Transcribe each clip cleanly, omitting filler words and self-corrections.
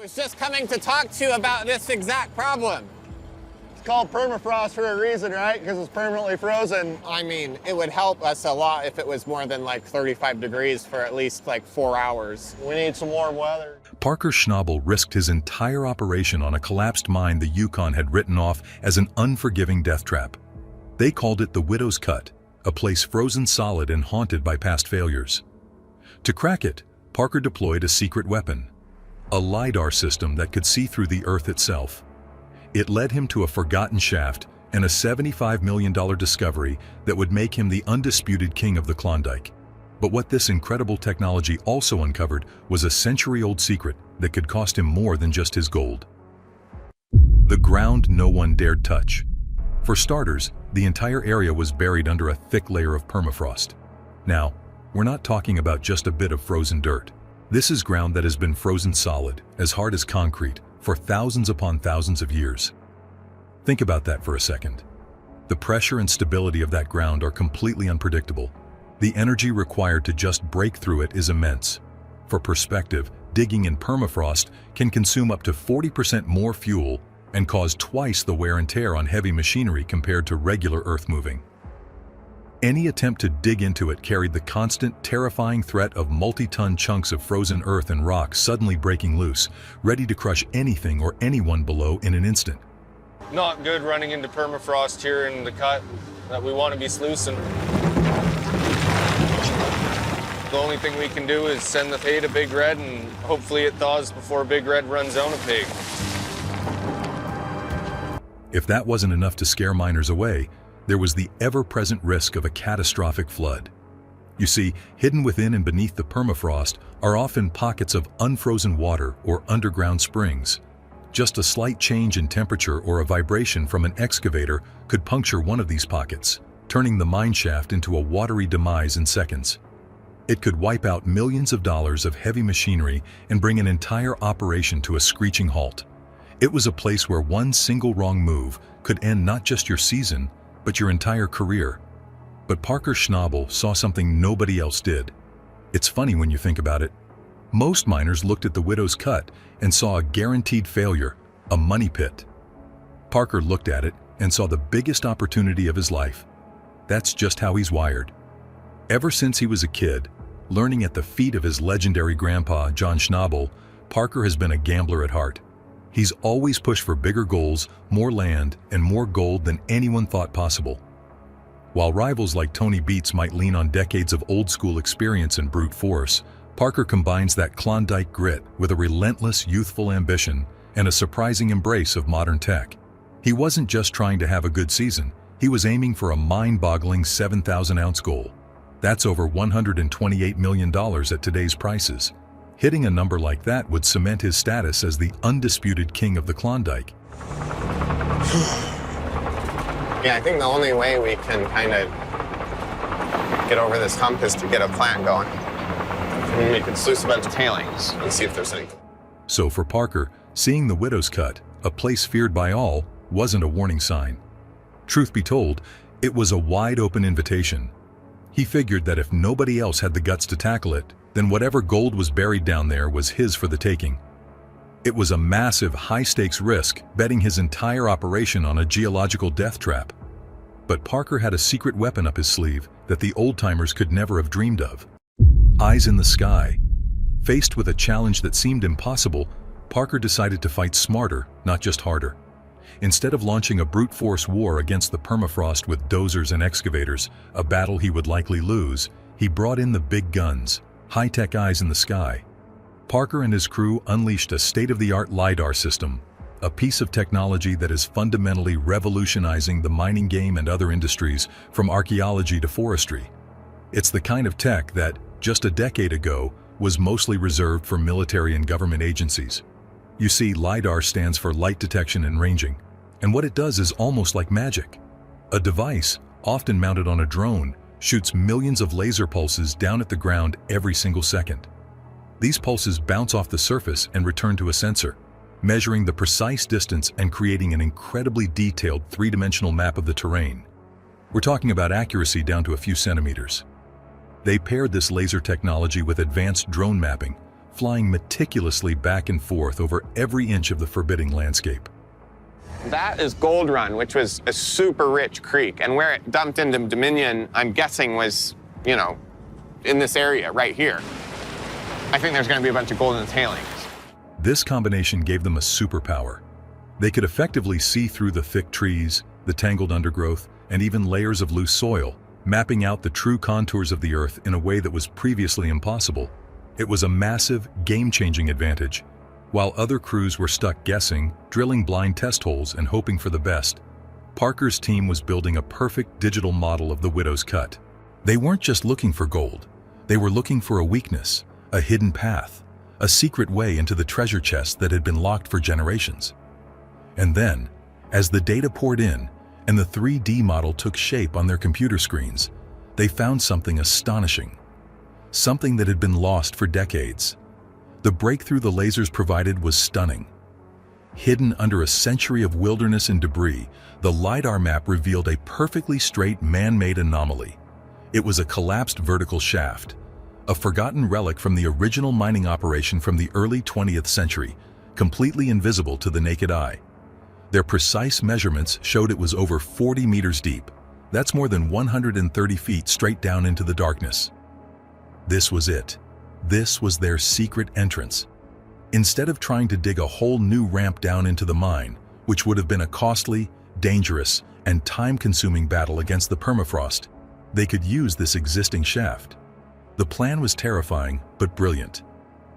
was just coming to talk to you about this exact problem. It's called permafrost for a reason, right? Because it's permanently frozen. I mean, it would help us a lot if it was more than like 35 degrees for at least like 4 hours. We need some warm weather. Parker Schnabel risked his entire operation on a collapsed mine the Yukon had written off as an unforgiving death trap. They called it the Widow's Cut, a place frozen solid and haunted by past failures. To crack it, Parker deployed a secret weapon, a LiDAR system that could see through the Earth itself. It led him to a forgotten shaft and a $75 million discovery that would make him the undisputed king of the Klondike. But what this incredible technology also uncovered was a century-old secret that could cost him more than just his gold. The ground no one dared touch. For starters, the entire area was buried under a thick layer of permafrost. Now, we're not talking about just a bit of frozen dirt. This is ground that has been frozen solid, as hard as concrete, for thousands upon thousands of years. Think about that for a second. The pressure and stability of that ground are completely unpredictable. The energy required to just break through it is immense. For perspective, digging in permafrost can consume up to 40% more fuel and cause twice the wear and tear on heavy machinery compared to regular earth moving. Any attempt to dig into it carried the constant, terrifying threat of multi-ton chunks of frozen earth and rock suddenly breaking loose, ready to crush anything or anyone below in an instant. Not good running into permafrost here in the cut that we want to be sluicing. The only thing we can do is send the hay to Big Red, and hopefully it thaws before Big Red runs out of pig. If that wasn't enough to scare miners away, there was the ever-present risk of a catastrophic flood. You see, hidden within and beneath the permafrost are often pockets of unfrozen water or underground springs. Just a slight change in temperature or a vibration from an excavator could puncture one of these pockets, turning the mine shaft into a watery demise in seconds. It could wipe out millions of dollars of heavy machinery and bring an entire operation to a screeching halt. It was a place where one single wrong move could end not just your season, but your entire career. But Parker Schnabel saw something nobody else did. It's funny when you think about it. Most miners looked at the Widow's Cut and saw a guaranteed failure, a money pit. Parker looked at it and saw the biggest opportunity of his life. That's just how he's wired. Ever since he was a kid, learning at the feet of his legendary grandpa, John Schnabel, Parker has been a gambler at heart. He's always pushed for bigger goals, more land, and more gold than anyone thought possible. While rivals like Tony Beats might lean on decades of old-school experience and brute force, Parker combines that Klondike grit with a relentless youthful ambition and a surprising embrace of modern tech. He wasn't just trying to have a good season, he was aiming for a mind-boggling 7,000-ounce goal. That's over $128 million at today's prices. Hitting a number like that would cement his status as the undisputed king of the Klondike. Yeah, I think the only way we can kind of get over this hump is to get a plant going. And we can sluice a bunch of tailings and see if there's anything. So for Parker, seeing the Widow's Cut, a place feared by all, wasn't a warning sign. Truth be told, it was a wide-open invitation. He figured that if nobody else had the guts to tackle it, then whatever gold was buried down there was his for the taking. It was a massive, high-stakes risk, betting his entire operation on a geological death trap. But Parker had a secret weapon up his sleeve that the old-timers could never have dreamed of. Eyes in the sky. Faced with a challenge that seemed impossible, Parker decided to fight smarter, not just harder. Instead of launching a brute force war against the permafrost with dozers and excavators, a battle he would likely lose, he brought in the big guns. High-tech eyes in the sky. Parker and his crew unleashed a state-of-the-art LiDAR system, a piece of technology that is fundamentally revolutionizing the mining game and other industries, from archaeology to forestry. It's the kind of tech that, just a decade ago, was mostly reserved for military and government agencies. You see, LiDAR stands for light detection and ranging, and what it does is almost like magic. A device, often mounted on a drone, shoots millions of laser pulses down at the ground every single second. These pulses bounce off the surface and return to a sensor, measuring the precise distance and creating an incredibly detailed three-dimensional map of the terrain. We're talking about accuracy down to a few centimeters. They paired this laser technology with advanced drone mapping, flying meticulously back and forth over every inch of the forbidding landscape. That is Gold Run, which was a super rich creek. And where it dumped into Dominion, I'm guessing was, you know, in this area right here. I think there's going to be a bunch of gold in the tailings. This combination gave them a superpower. They could effectively see through the thick trees, the tangled undergrowth, and even layers of loose soil, mapping out the true contours of the Earth in a way that was previously impossible. It was a massive, game-changing advantage. While other crews were stuck guessing, drilling blind test holes, and hoping for the best, Parker's team was building a perfect digital model of the Widow's Cut. They weren't just looking for gold. They were looking for a weakness, a hidden path, a secret way into the treasure chest that had been locked for generations. And then, as the data poured in and the 3D model took shape on their computer screens, they found something astonishing. Something that had been lost for decades. The breakthrough the lasers provided was stunning. Hidden under a century of wilderness and debris, the LiDAR map revealed a perfectly straight man-made anomaly. It was a collapsed vertical shaft, a forgotten relic from the original mining operation from the early 20th century, completely invisible to the naked eye. Their precise measurements showed it was over 40 meters deep. That's more than 130 feet straight down into the darkness. This was it. This was their secret entrance. Instead of trying to dig a whole new ramp down into the mine, which would have been a costly, dangerous, and time-consuming battle against the permafrost, they could use this existing shaft. The plan was terrifying, but brilliant.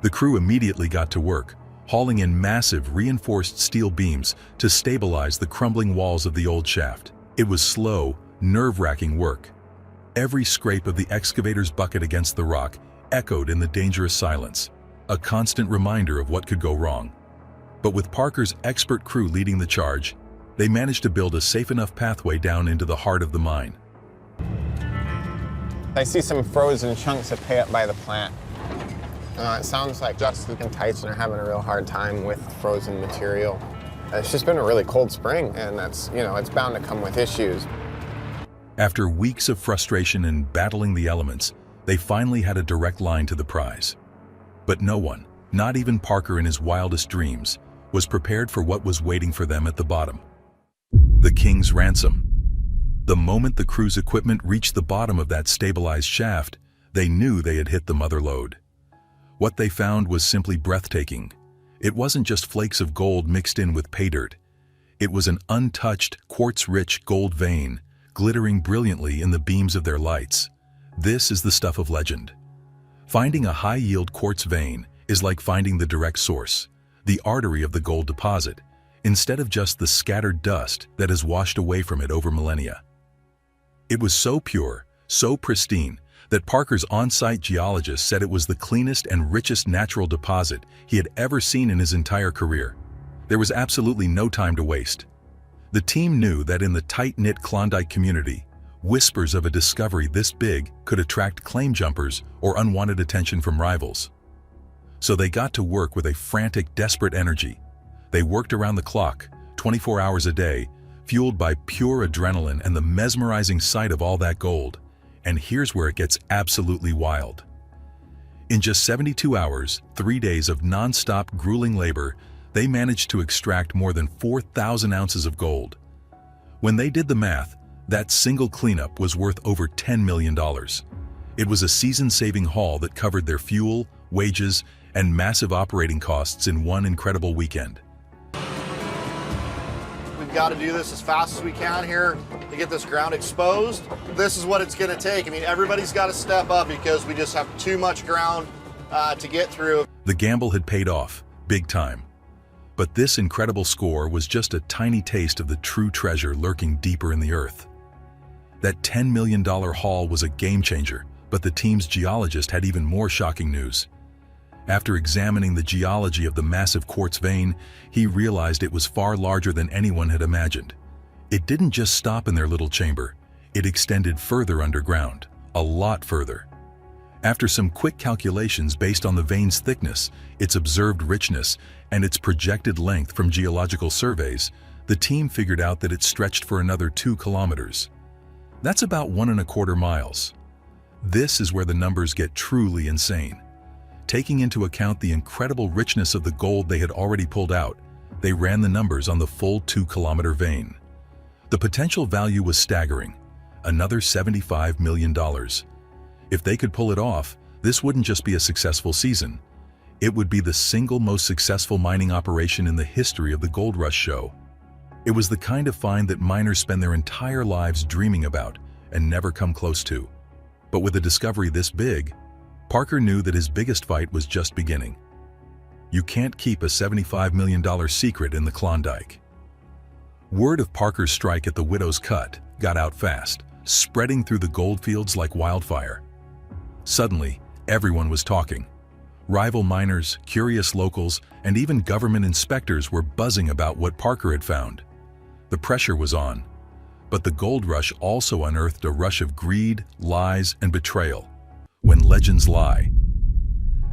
The crew immediately got to work, hauling in massive reinforced steel beams to stabilize the crumbling walls of the old shaft. It was slow, nerve-wracking work. Every scrape of the excavator's bucket against the rock echoed in the dangerous silence, a constant reminder of what could go wrong. But with Parker's expert crew leading the charge, they managed to build a safe enough pathway down into the heart of the mine. I see some frozen chunks that pay up by the plant. It sounds like Justin and Tyson are having a real hard time with frozen material. It's just been a really cold spring, and that's, you know, it's bound to come with issues. After weeks of frustration and battling the elements, they finally had a direct line to the prize. But no one, not even Parker in his wildest dreams, was prepared for what was waiting for them at the bottom. The King's ransom. The moment the crew's equipment reached the bottom of that stabilized shaft, they knew they had hit the mother lode. What they found was simply breathtaking. It wasn't just flakes of gold mixed in with pay dirt. It was an untouched, quartz-rich gold vein, glittering brilliantly in the beams of their lights. This is the stuff of legend. Finding a high-yield quartz vein is like finding the direct source, the artery of the gold deposit, instead of just the scattered dust that has washed away from it over millennia. It was so pure, so pristine, that Parker's on-site geologist said it was the cleanest and richest natural deposit he had ever seen in his entire career. There was absolutely no time to waste. The team knew that in the tight-knit Klondike community, whispers of a discovery this big could attract claim jumpers or unwanted attention from rivals. So they got to work with a frantic, desperate energy. They worked around the clock, 24 hours a day, fueled by pure adrenaline and the mesmerizing sight of all that gold. And here's where it gets absolutely wild. In just 72 hours, 3 days of non-stop grueling labor, they managed to extract more than 4,000 ounces of gold. When they did the math, that single cleanup was worth over $10 million. It was a season-saving haul that covered their fuel, wages, and massive operating costs in one incredible weekend. We've got to do this as fast as we can here to get this ground exposed. This is what it's going to take. I mean, everybody's got to step up because we just have too much ground to get through. The gamble had paid off, big time. But this incredible score was just a tiny taste of the true treasure lurking deeper in the earth. That $10 million haul was a game changer, but the team's geologist had even more shocking news. After examining the geology of the massive quartz vein, he realized it was far larger than anyone had imagined. It didn't just stop in their little chamber. It extended further underground, a lot further. After some quick calculations based on the vein's thickness, its observed richness, and its projected length from geological surveys, the team figured out that it stretched for another 2 kilometers. That's about 1.25 miles. This is where the numbers get truly insane. Taking into account the incredible richness of the gold they had already pulled out, they ran the numbers on the full 2-kilometer vein. The potential value was staggering, another $75 million. If they could pull it off, this wouldn't just be a successful season. It would be the single most successful mining operation in the history of the Gold Rush show. It was the kind of find that miners spend their entire lives dreaming about and never come close to. But with a discovery this big, Parker knew that his biggest fight was just beginning. You can't keep a $75 million secret in the Klondike. Word of Parker's strike at the Widow's Cut got out fast, spreading through the goldfields like wildfire. Suddenly, everyone was talking. Rival miners, curious locals, and even government inspectors were buzzing about what Parker had found. The pressure was on. But the gold rush also unearthed a rush of greed, lies, and betrayal. When legends lie.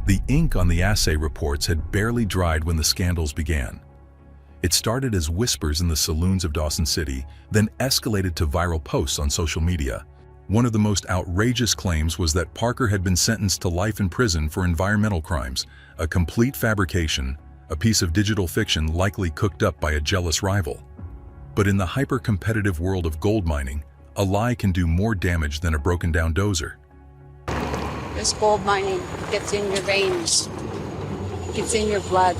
The ink on the assay reports had barely dried when the scandals began. It started as whispers in the saloons of Dawson City, then escalated to viral posts on social media. One of the most outrageous claims was that Parker had been sentenced to life in prison for environmental crimes, a complete fabrication, a piece of digital fiction likely cooked up by a jealous rival. But in the hyper-competitive world of gold mining, a lie can do more damage than a broken-down dozer. This gold mining gets in your veins, gets in your blood.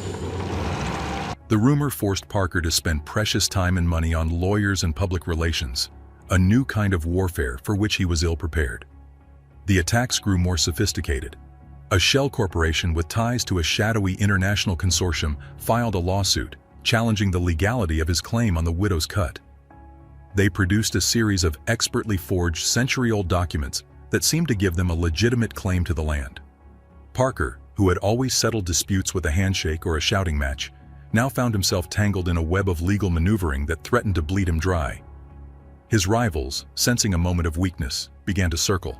The rumor forced Parker to spend precious time and money on lawyers and public relations, a new kind of warfare for which he was ill-prepared. The attacks grew more sophisticated. A shell corporation with ties to a shadowy international consortium filed a lawsuit, challenging the legality of his claim on the Widow's Cut. They produced a series of expertly forged century-old documents that seemed to give them a legitimate claim to the land. Parker, who had always settled disputes with a handshake or a shouting match, now found himself tangled in a web of legal maneuvering that threatened to bleed him dry. His rivals, sensing a moment of weakness, began to circle.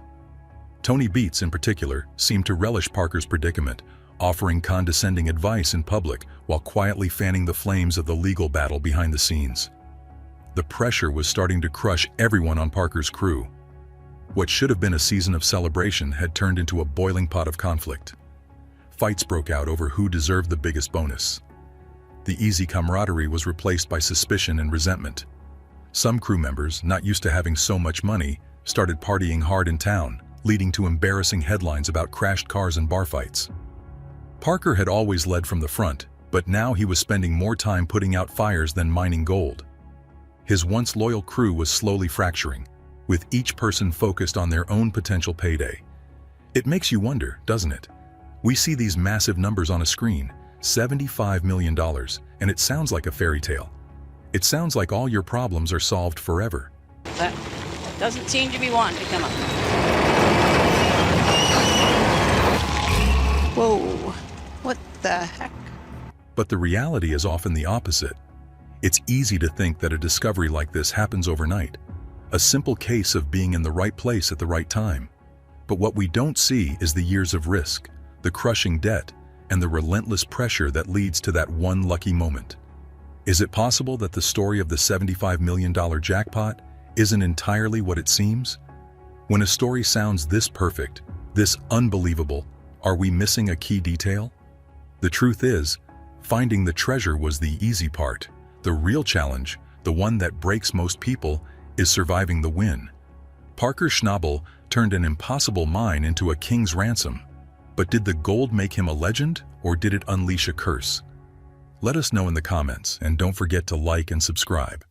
Tony Beets, in particular, seemed to relish Parker's predicament, offering condescending advice in public while quietly fanning the flames of the legal battle behind the scenes. The pressure was starting to crush everyone on Parker's crew. What should have been a season of celebration had turned into a boiling pot of conflict. Fights broke out over who deserved the biggest bonus. The easy camaraderie was replaced by suspicion and resentment. Some crew members, not used to having so much money, started partying hard in town, leading to embarrassing headlines about crashed cars and bar fights. Parker had always led from the front, but now he was spending more time putting out fires than mining gold. His once loyal crew was slowly fracturing, with each person focused on their own potential payday. It makes you wonder, doesn't it? We see these massive numbers on a screen, $75 million, and it sounds like a fairy tale. It sounds like all your problems are solved forever. That doesn't seem to be wanting to come up. Whoa, what the heck? But the reality is often the opposite. It's easy to think that a discovery like this happens overnight, a simple case of being in the right place at the right time. But what we don't see is the years of risk, the crushing debt, and the relentless pressure that leads to that one lucky moment. Is it possible that the story of the $75 million jackpot isn't entirely what it seems? When a story sounds this perfect, this unbelievable, are we missing a key detail? The truth is, finding the treasure was the easy part. The real challenge, the one that breaks most people, is surviving the win. Parker Schnabel turned an impossible mine into a king's ransom. But did the gold make him a legend, or did it unleash a curse? Let us know in the comments, and don't forget to like and subscribe.